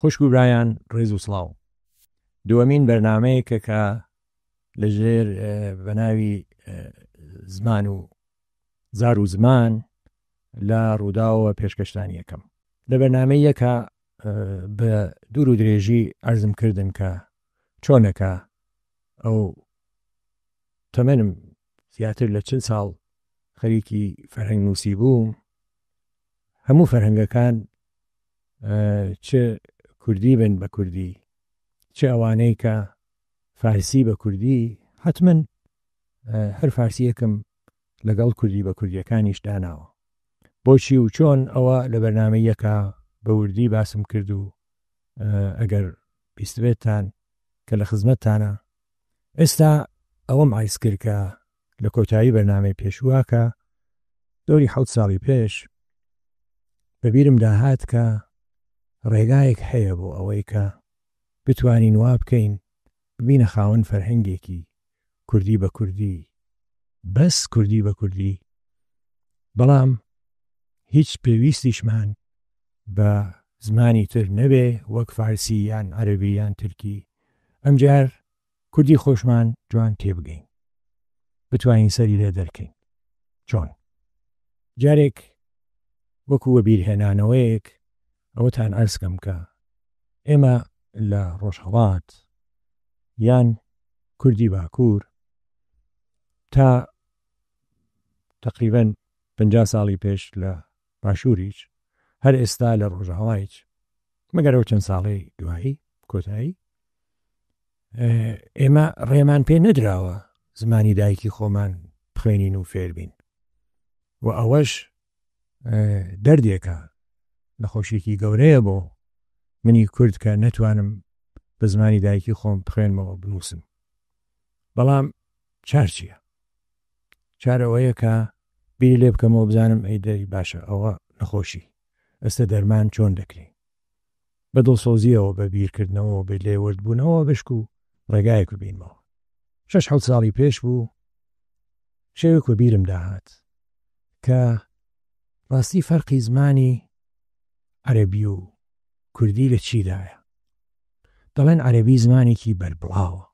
خوشک و برایان ڕێز و سڵاو. دووەمین بەرنامەیەکە کە لەژێر بەناوی زمان و زار و زمان لە ڕووداوە پێشکەشتانی یەکەم. لە بەرنامەیەکە بە دوور و درێژی ئەرزم کردن کە چۆنەکە ئەو تەمەنم زیاتر لە 40 ساڵ خەریکی فەرهەنگ نووسی بووم. هەموو فەرهەنگەکان چه کوردی بن بە کوردی، چه ئەوانەی کە فارسی بە کوردی، حتمما هەر فارسیەکەم لەگەڵ کوردی بە کوردیەکانیش داناوە. بۆچی و چۆن ئەوە لە بەرنامەیەکە بە وردی باسم کرد و ئەگەر بیستبێتتان کە لە خزمەتتانە. ئێستا ئەوەم عیز کرد کە لە کۆتایی بەرنامەی پێشوواکە دۆری 7 ساڵی پێش بەبیرم داهات کە ڕێگایەک هەیە بۆ ئەوەی کە بتوانین وا بکەین ببینە خاوەن فەرهەنگێکی کوردی بە کوردی، بەس کوردی بە کوردی، بەڵام هیچ پێویستیشمان بە زمانی تر نەبێ وەک فارسی یان عەرەبی یان تورکی. ئەمجار کوردی خۆشمان جوان تێبگەین، بتوانین سەری لێ دەرکەین. چۆن؟ جارێک وەکو وەبیرهێنانەوەیەک ئەوەتان ئەرزکەم کە ئێمە لە ڕۆژهەڵات یان کوردی باکوور تا تقریباً 50 ساڵی پێش لە باشووریش هەر ئێستا لە ڕۆژهەڵایش مەگەرەوە چەند ساڵی دوایی کۆتایی ئێمە ڕێمان پێ نەدراوە زمانی دایکی خۆمان بخوێنین و فێربین، و ئەوەش دەردێکە نەخۆشیێکی گەورەیە بۆ منی کورد کە نەتوانم بە زمانی دایکی خۆم بخوێنمەوە بنووسم. بەڵام چار چییە؟ چارەوەیە کە بیری لێ بکەمەوە بزانم ئەی دەی باشە ئەوە نەخۆشی ئەستە دەرمان چۆن دەکرێن بە دڵسۆزیەوە، بە بیرکردنەوە، بە لێوەردبوونەوە بشک و ڕێگایەک ببینمەوە. 6-7 ساڵی پێش بوو شێوێک بیرم داهات کە ڕاستی فەرقی زمانی عەرەبی و کوردی لە چیدایە. دەڵێن عەرەبی زمانێکی بەربڵاوە،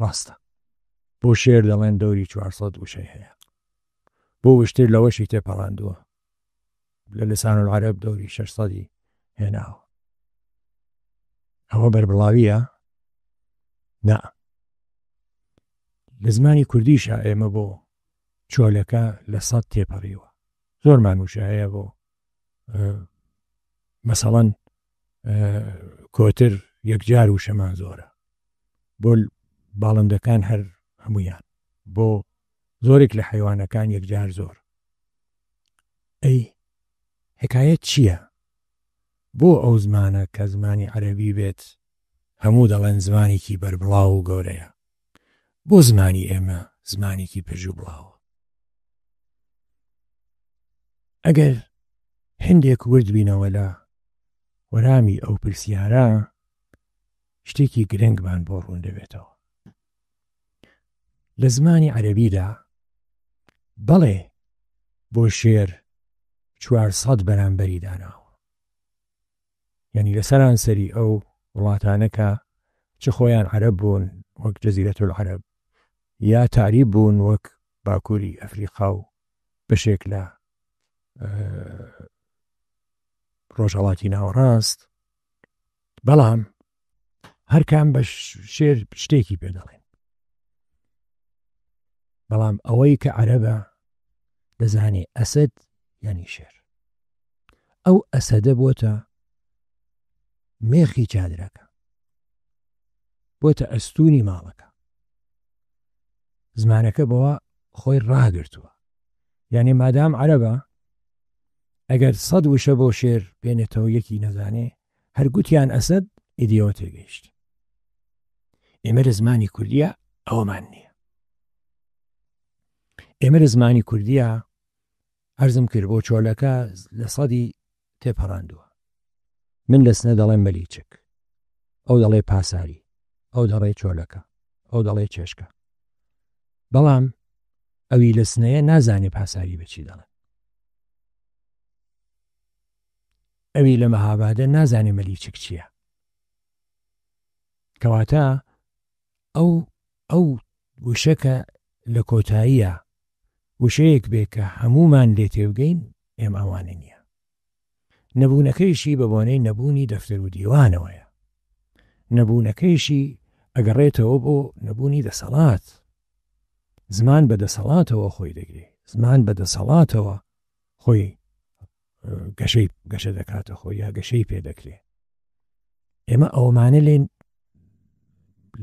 ڕاستە. بۆ شێر دەڵێن دەوری 400 وشەی هەیە، بۆ وشتر لەوەشی تێپەڕاندووە، لە لسان العەرەب دەوری 600 هێناوە. ئەوە بەربڵاویە؟ نا. لە زمانی کوردیشە ئێمە بۆ چۆلەکە لە 100 تێپەڕیوە. زۆرمان وشە هەیە بۆ مەسەڵەن کۆتر یەکجار وشەمان زۆرە، بۆ باڵندەکان هەر هەمویان، بۆ زۆرێک لە حیوانەکان یەکجار زۆر. ئەی حکایەت چییە؟ بۆ ئەو زمانە کە زمانی عەرەبی بێت هەموو دەڵێن زمانێکی بەربڵاو و گەورەیە، بۆ زمانی ئێمە زمانێکی پژ و بڵاوە؟ ئەگەر هەندێک ورد بینەوە لە وەرامی ئەو پرسیارە شتێکی گرنگمان بۆ ڕوون دەبێتەوە. لە زمانی عەرەبیدا بەڵێ بۆ شێر 400 بەرامبەری داناوە، یعنی لە سەرانسەری ئەو وڵاتانە کە چ خۆیان عەرەب بوون وەک جەزیرەت العەرەب یا تاریب بوون وەک باکووری ئەفریقا و بەشێک لە ڕۆژهەڵاتی ناوەڕاست، بەڵام هەرکام بە شێر شتێکی پێ دەڵێن. بەڵام ئەوەی کە عەرەبە دەزانێ ئەسەد یعنی شێر. ئەو ئەسەدە بۆتە مێخی چادرەکە، بۆتە ئەستوونی ماڵەکە. زمانەکە بەوە خۆی ڕاگرتووە، یعنی مادام عەرەبە ئەگەر 100 وشە بۆ شێر بێنێتەوە یەکی نەزانێ هەرگوتیان ئەسەد ئیدیەوە تێگەیشت. ئێمە لە زمانی کوردیە ئەوەمان نییە. ئێمە لە زمانی کوردیە عەرزم کرد بۆ چۆلەکە لە 100 تێپەڕاندووە. من لە سنە دەڵێم مەلیچک، ئەو دەڵێ پاساری، ئەو دەڵێ چۆلەکە، ئەو دەڵێ چێشکە. بەڵام ئەوی لە سنەیە نازانێ پاساری بەچی دەڵێن. ئەوی لە مەهابادە نازانێ مەلیچک چییە. کەواتە ئەو وشەکە لە کۆتاییە وشەیەک بێ کە هەمومان لێ تێوگەین ئێمە ئەوانە نییە. نەبوونەکەیشی بە بۆنەی نەبوونی دەفتەر و دیوانەوەیە. نەبوونەکەیشی ئەگەڕێتەوە بۆ نەبوونی دەسەڵات. زمان بە دەسەڵاتەوە خۆی دەگرێت. زمان بە دەسەڵاتەوە خۆی گەشە دەکاتە خۆی یا گەشەی پێدەکرێت. ئێمە ئەومانە لێن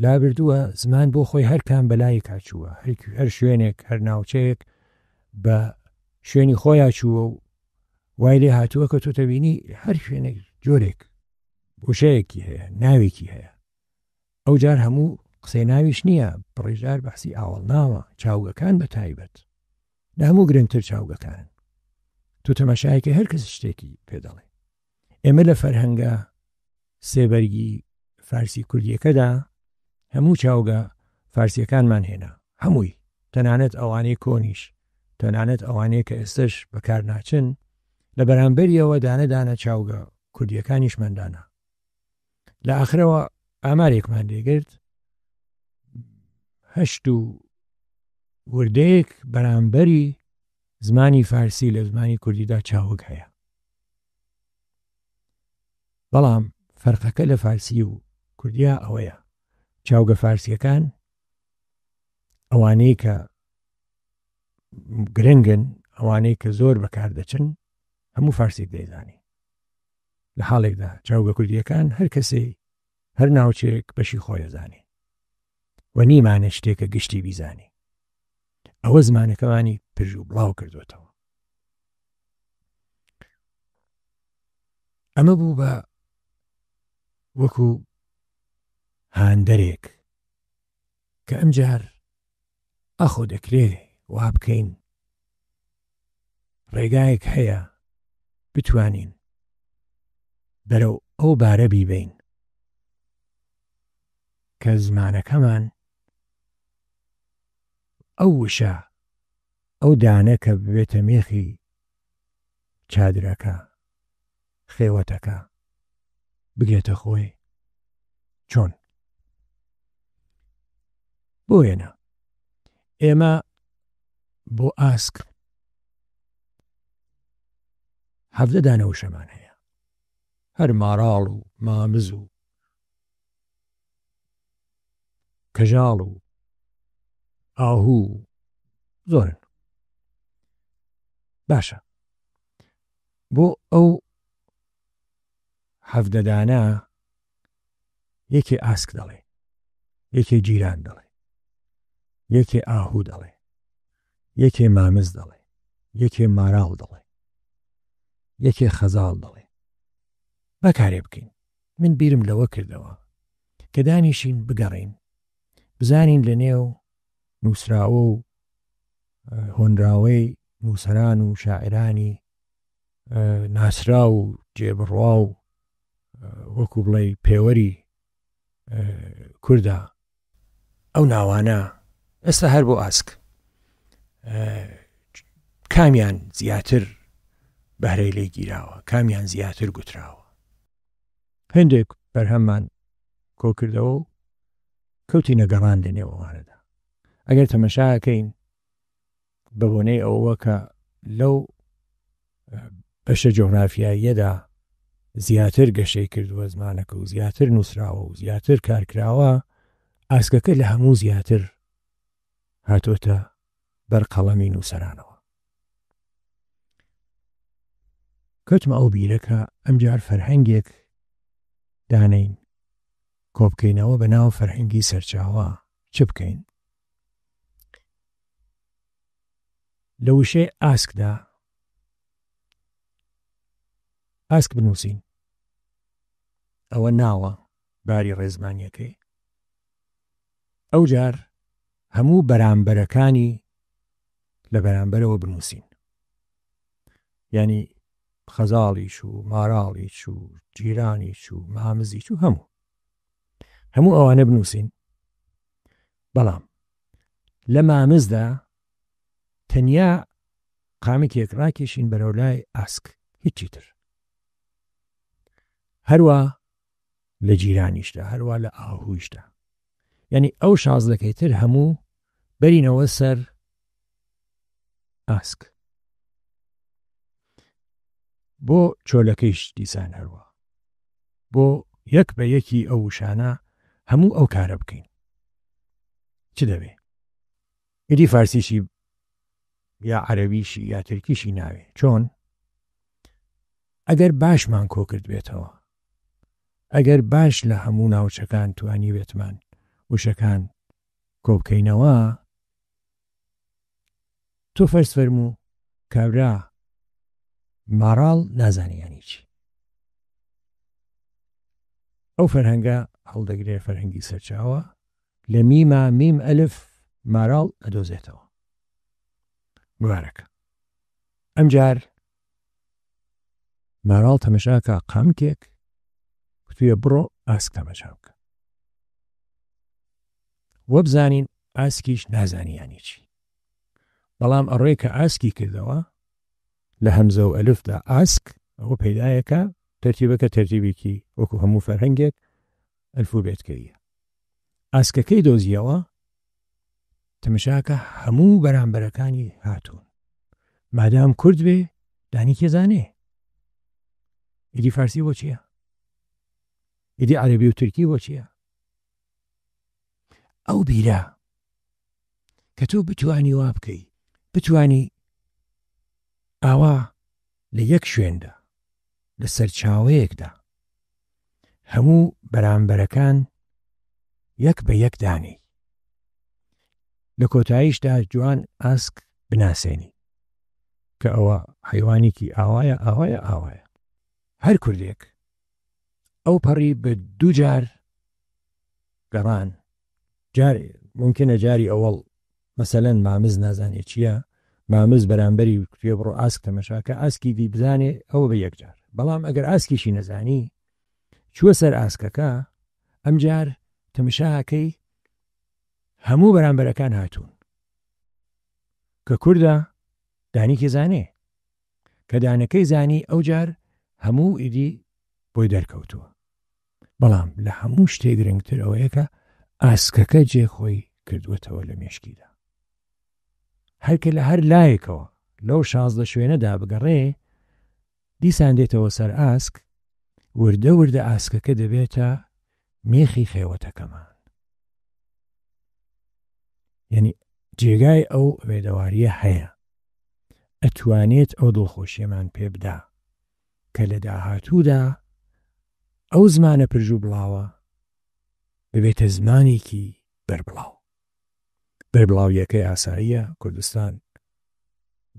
لابردووە زمان بۆ خۆی هەر کام بەلای کاچووە. هەر شوێنێک هەر ناوچەیەک بە شوێنی خۆیان چووە و وای لێ هاتووە کە تۆ تەبینی هەر شوێنێک جۆرێک وشەیەکی هەیە، ناوێکی هەیە. ئەو جار هەموو قسەی ناویش نییە، بڕێژار بەحسی ئاوەڵ ناوە، چاوگەکان بە تایبەت لە هەموو گرنگتر چاوگەکان. تۆ تەماشایەکە هەر کەس شتێکی پێ دەڵێ. ئێمە لە فەرهەنگە سێبەرگی فارسی کوردیەکەدا هەموو چاوگە فارسیەکانمان هێنا، هەمووی، تەنانەت ئەوانەی کۆنیش، تەنانەت ئەوانەیە کە ئێستش بەکار ناچن، لە بەرامبەریەوە دانەدانە چاوگە کوردیەکانیشمەندانە. لە ئاخرەوە ئامارێکمان لێگرت 8 وردەیەک بەرامبەری زمانی فارسی لە زمانی کوردیدا چاوگ هەیە. بەڵام فەرقەکە لە فارسی و کوردیا ئەوەیە، چاوگە فارسیەکان ئەوانەی کە گرنگن، ئەوانەی کە زۆر بەکار دەچن، هەموو فارسیک دەیزانی. لە حاڵێکدا چاوگە کوردیەکان هەر کەسێ هەر ناوچێک بەشی خۆی زانێ و نیمانە شتێکە گشتی بیزانی. ئەوە زمانەکەوانی پرژ و بڵاو کردوێتەوە. ئەمە بوو بە وەکو هاندەرێک کە ئەمجار ئەخۆ دەکرێ وا بکەین ڕێگایەک هەیە بتوانین بەرەو ئەو بارە بیبین کە زمانەکەمان ئەو وشە، ئەو دانە کە ببێتە مێخی چادرەکە، خێوەتەکە، بگێتە خۆی چۆن. بۆیەنە ئێمە بۆ ئاسک 17 دانە وشەمان هەیە، هەر ماڕاڵ و مامز و کەژاڵ و ئاهوو زۆرن. باشە، بۆ ئەو 17 دانە یەکێ ئاسک دەڵێ، یەکێ جیران دەڵێ، یەکێ ئاهوو دەڵێ، یەکێ مامز دەڵێ، یەکێ ماراڵ دەڵێ، یەکێ خەزاڵ دەڵێ. بەکارێ بکەین. من بیرم لەوە کردەوە کە دانیشین بگەڕین، بزانین لە نێو نووسراوە و هۆنراوەی نووسەران و شاعرانی ناسرا و جێبڕوا و وەکو بڵێ پێوەری کووردا، ئەو ناوانە ئێستا هەر بۆ ئاسک کامیان زیاتر بەهرەی لێ گیراوە، کامیان زیاتر گوتراوە. هەندێک بەرهەممان کۆ کردەوە و کەوتی نەگەڕان لە نێوەوانەدا. ئەگەر تەمەشاکەین بە بۆنەی ئەوە کە لەو بەشە جۆغرافیاییەدا زیاتر گەشەی کردووە زمانەکە و زیاتر نووسراوە و زیاتر کارکراوە، ئاسکەکە لە هەموو زیاتر هاتۆتە بەرقەڵەمی نووسەرانەوە. کەوتمە ئەو بیرەکە ئەمجار فەرهەنگێک دانین کۆبکەینەوە بە ناو فەرهەنگی سەرچاوە. چ بکەین؟ لە وشەی ئاسکدا ئاسک بنووسین. ئەوە ناوە باری ڕێزمانیەکەی. ئەو جار هەموو بەرامبەرەکانی لە بەرامبەرەوە بنووسین، یعنی خەزاڵیش و ماراڵیش و جیرانیش و مامزیش و هەموو ئەوانە بنووسین. بەڵام لە مامزدا تەنیا قامێکێک ڕاکێشین بەرەو لای ئاسک، هیچی تر. هەروە لە جیرانیشدا، هەروە لە ئاهویشدا. یعنی ئەو شازدەکەی تر هەموو بەرینەوە سەر ئاسک. بۆ چۆلەکەیش دیسان هەروە، بۆ یەک بە یەکی ئەو وشانە هەموو ئەو کارە بکەین. چ دەبێ؟ ئیدی فارسیشی یا عەرەبیشی یا تورکیشی ناوێ. چۆن؟ ئەگەر باشمان کۆ کرد بێتەوە، ئەگەر باش لە هەموو ناوچەکان توانی بێتمان وشەکان کۆ بکەینەوە، تۆ فەرز فەرموو کابرا ماڕاڵ نازانیانی چی. ئەو فەرهەنگە هەڵدەگرێ فەرهەنگی سەرچاوە، لە میمە میم ئەلف ماڕاڵ ئەدۆزێتەوە. مبارەکە. ئەمجار ماڕاڵ تەمەشاکە قامکێک توێ بڕۆ ئاسک تەمەشا بکە. وە بزانین ئاسکیش نازانیانی چی. بەڵام ئەڕێ کە ئاسکی کردەوە لە هەمزە و ئەلفدا ئاسک، ئەوە پەیدایەکە تەرتیبەکە تەرتیبێکی وەکو هەموو فەرهەنگێک ئەلفوبێتکەیە. ئاسکەکەی دۆزیەوە، تەمەشاکە هەموو بەرامبەرەکانی هاتوون. مادام کورد بێ دانی کێزانێ. ئیدی فارسی بۆ چییە؟ ئیدی عەرەبی و تورکی بۆ چییە؟ ئەو بیرە کە تۆ بتوانی وا بکەی، بتوانی ئاوا لە یەک شوێندا لە سەرچاوەیەکدا هەموو بەرامبەرەکان یەک بە یەک دانی، لە کۆتاییشدا جوان ئاسک بناسێنی کە ئەوە حیوانێکی ئاوایە ئاوایە ئاوایە. هەر کوردێک ئەو پەڕی بە دوو جار گەڕان، جارێ ممکنە جاری ئەوەڵ مەسەلەن مامز نازانێت چییە، مامز بەرامبەری کوێ بڕۆ ئاسک تەمەشاکە ئاسکی دی بزانێ ئەوە بە یەک جار. بەڵام ئەگەر ئاسکیشی نەزانی چووە سەر ئاسکەکە، ئەمجار تەمەشاکەی هەموو بەرامبەرەکان هاتوون. کە کووردە دانی کێزانێ، کە دانەکەی زانی ئەو جار هەموو ئیدی بۆی دەرکەوتووە. بەڵام لە هەموو شتێک گرنگتر ئەوەیە کە ئاسکەکە جێخۆی کردووەتەوە لە مێشکیدا. هەرکە لە هەر لایەکەوە لەو 16 شوێنەدا بگەڕێ، دیسان دێتەوە سەر ئاسک، وردە وردە ئاسکەکە دەبێتە مێخی خێوەتەکەمان. یعنی جێگای ئەو وێدەواریە هەیە، ئەتوانێت ئەو دڵخۆشیەمان پێ بدا کە لە داهاتوودا ئەو زمانە پرژوو بڵاوە ببێتە زمانێکی بەربڵاو. بەربڵاویەکەی ئاساییە. کوردستان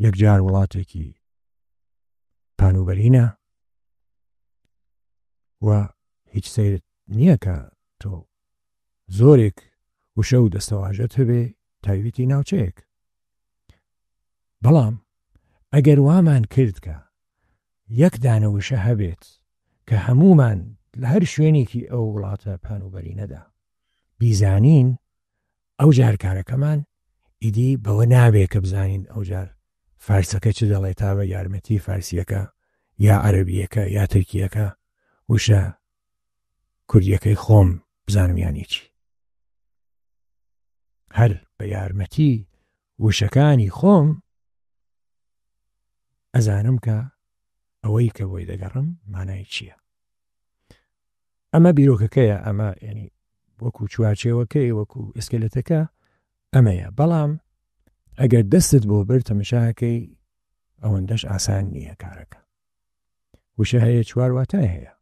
یەکجار وڵاتێکی پانوبەرینە و هیچ سەیرت نییە کە تۆ زۆرێک وشە و دەستەواژەت هەبێ تایبەتی ناوچەیەک. بەڵام ئەگەر وامان کرد کە یەک دانە وشە هەبێت کە هەمومان لە هەر شوێنێکی ئەو وڵاتە پانوبەرینەدا بیزانین، ئەو جار کارەکەمان ئیدی بەوە نابێ کە بزانین ئەو جار فارسەکە چ دەڵێت تا بە یارمەتی فارسیەکە یا عەرەبیەکە یا تورکیەکە وشە کوردیەکەی خۆم بزانم یانی چی. هەر بە یارمەتی وشەکانی خۆم ئەزانم کە ئەوەی کە بۆی دەگەڕم مانای چییە. ئەمە بیرۆکەکەیە، ئەمە ینی وەکو چوارچێوەکەی وەکو ئسکلێتەکە ئەمەیە. بەڵام ئەگەر دەستت بۆ بەر تەمەشاکەی ئەوەندەش ئاسان نییە کارەکە. وشە هەیە، چوار واتای هەیە،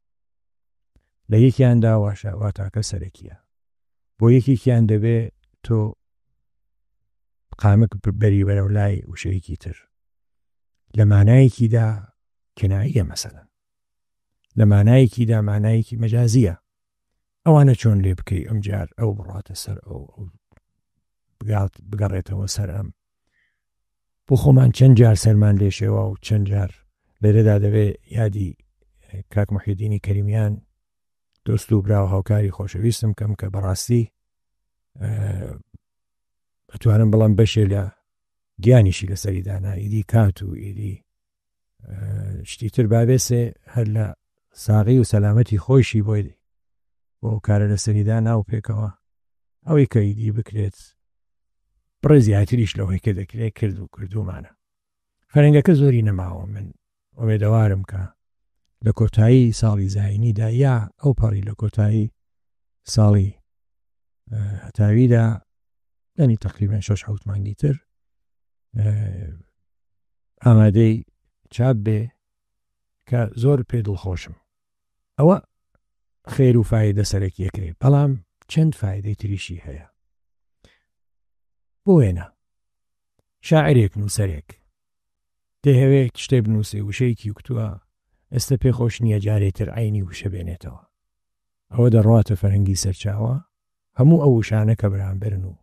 لە یەکیاندا واتاکە سەرەکیە، بۆ یەکێکیان دەبێ تۆ قامک بەری بەرەو لای وشەیەکی تر. لە مانایەکیدا کناییە، مەسەلەن لە مانایەکیدا مانایەکی مەجازیە. ئەوانە چۆن لێ بکەی ئەمجار ئەو بڕاتە سەر ئەو بگەڕێتەوە سەر ئەم. بۆ خۆمان چەند جار سەرمان لێشێوە و چەند جار لێرەدا دەبێ یادی کاک محیدینی کەریمیان دۆست و برا و هاوکاری خۆشەویستم کەم کە بەڕاستی ئەتوانم بەڵام بەشێ لە گیانیشی لەسەری دانا، ئیدی کات و ئیدی شتی تر بابێسێ هەر لە ساغی و سەلامەتی خۆشی بۆی بۆ کارە لەسەریدا ناو پێکەوە ئەوەی کە ئیدی بکرێت بڕێ زیاتریش لەوەی کە دەکرێت کرد و کردومانە. فەرەنگەکە زۆری نەماوە. من ئومێدەوارم کە لە کۆتایی ساڵی زاینیدا یا ئەو پەڕی لە کۆتایی ساڵی هەتاویدا ینی تقریبان 6-7 مانگی تر ئامادەی چاپ بێ کە زۆر پێ دڵخۆشم. ئەوە خێر و فایدە سەرەکیەکەی، بەڵام چەند فایدەی تریشی هەیە. بۆ وێنە شاعرێک نووسەرێک دەیەوێت شتێ بنووسێ وشەیەکی وکتووە ئێستا پێخۆش نییە جارێتر عینی وشە بێنێتەوە. ئەوە دەڕاتە فەرەنگی سەرچاوە هەموو ئەو وشانە کە بەرامبەرن و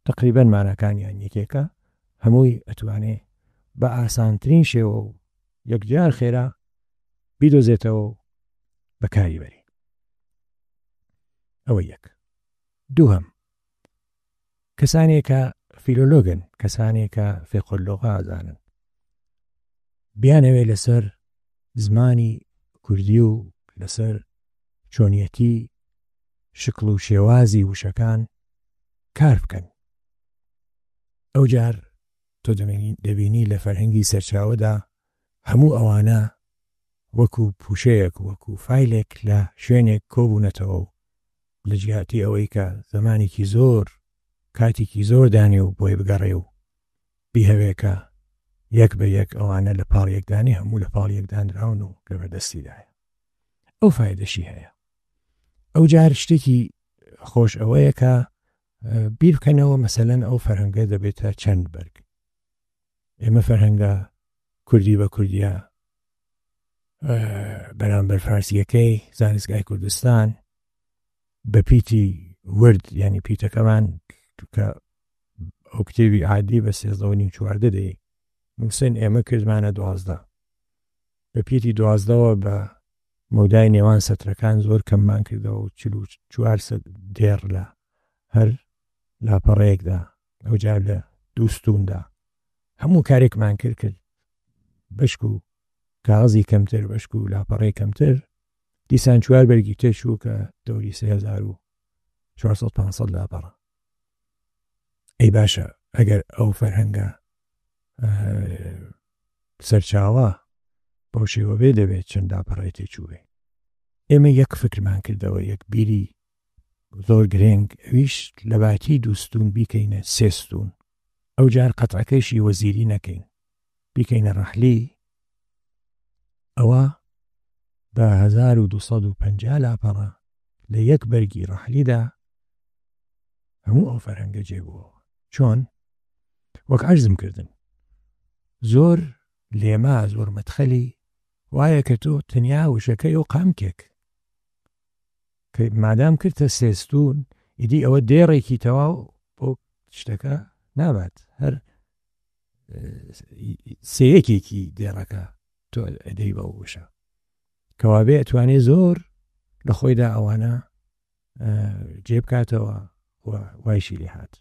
تقریبەن مانەکانیان یەکێکە هەمووی ئەتوانێ بە ئاسانترین شێوە و یەکجار خێرا بیدۆزێتەوە بەکاری بەری. ئەوە یەک. دووهەم، کەسانێکە فیلۆلۆگن، کەسانێکە فێقۆلۆغا ئازانن، بیانەوێ لەسەر زمانی کوردی و لەسەر چۆنیەتی شکل و شێوازی وشەکان کار بکەن. ئەو جار تۆ دەبینی لە فەرهەنگی سەرچاوەدا هەموو ئەوانە وەکو پوشەیەک وەکو فایلێک لە شوێنێک کۆبوونەتەوە و لە جیاتی ئەوەی کە زمانێکی زۆر کاتێکی زۆر دانێ و بۆی بگەڕێ و بیهەوێکە یەک بە یەک ئەوانە لە پاڵ یەکدانی هەموو لە پاڵ یەکدانراون و لەبەردەستیدایە. ئەو فایدەشی هەیە. ئەو جار شتێکی خۆش ئەوەیە کە بیر بکەنەوە مەسەلەن ئەو فەرهەنگە دەبێتە چەند بەرگ. ئێمە فەرهەنگە کوردی بە کوردیە بەرامبەر فارسیەکەی زانستگای کوردستان بە پیتی ورد ینی پیتەکەمان کە ئەو کتێبی عادی بە 13.5-14 دەی نووسن ئێمە کردمانە 12. بە پیتی 12ەوە بە مەودای نێوان سەترەکان زۆر کەممان کردەوە و 44 دێڕ لە هەر لاپەڕەیەکدا ئەو جار لە دووستوندا هەموو کارێکمان کرد بەشک و کاغەزی کەمتر بەشک و لاپەڕەی کەمتر دیسان 4 بەرگی تێشوو کە دەوری 3400-500 لاپەڕە. ئەی باشە ئەگەر ئەو فەرهەنگە سەرچاوە بەو شێوە بێ دەبێت چەند لاپەڕەی تێچوو بێ. ئێمە یەک فکرمان کردەوە یەک بیری زۆر گرنگ ئەویش لە باتی دووستون بیکەینە 3 ستون. ئەو جار قەتعەکەیشی وەزیری نەکەین بیکەینە ڕەحلی. ئەوە بە 1250 لاپەڕە لە یەک بەرگی ڕەحلیدا هەموو ئەو فەرهەنگە جێبووەوە. چۆن؟ وەک عەرزم کردن زۆر لێما زۆر مەدخەلی وایە کە تۆ تەنیا وشەکەی و قامکێک کە مادام کردە 3 ستون ئیدی ئەوە دێڕێکی تەواو بۆ شتەکە نابات، هەر سەیەکێکی دێڕەکە تۆ ئەدەی بە وشە کەوابێ ئەتوانێ زۆر لە خۆیدا ئەوانە جێبکاتەوە وایشی لێ هات.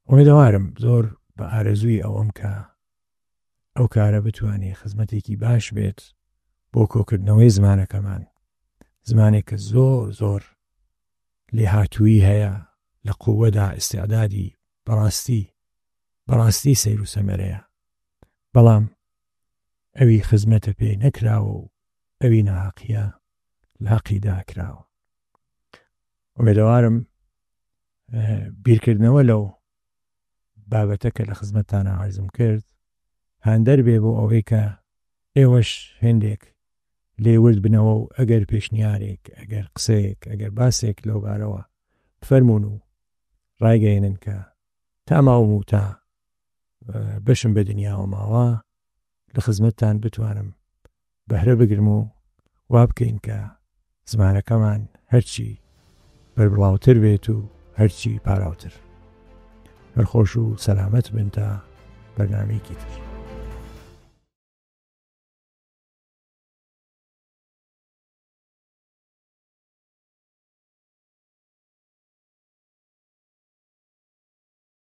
ئومێدەوارم زۆر بە ئارەزووی ئەوەم کە ئەو کارە بتوانێ خزمەتێکی باش بێت بۆ کۆکردنەوەی زمانەکەمان، زمانێک کە زۆر زۆر لێهاتووی هەیە لە قووەدا ئیستیعدادی بەڕاستی سەیر و سەمەرەیە، بەڵام ئەوی خزمەتە پێ نەکراوە و ئەوی ناحەقیە لە حەقیدا کراوە. ئومێدەوارم بیرکردنەوە لەو بابەتە کە لە خزمەتتانە عەرزم کرد هاندەر بێ بۆ ئەوەی کە ئێوەش هێندێک لێورد بنەوە و ئەگەر پێشنیارێک ئەگەر قسەیەک ئەگەر باسێک لەو بارەوە بفەرمون و ڕایگەێنن کە تا ماوم و تا بەشم بە دنیاوە ماوە لە خزمەتتان بتوانم بەهرە بگرم و وا بکەین کە زمانەکەمان هەرچی بەربڵاوتر بێت و هەرچی پاراوتر. هەرخۆش و سەلامەت بن تا بەرنامەیەکی تر.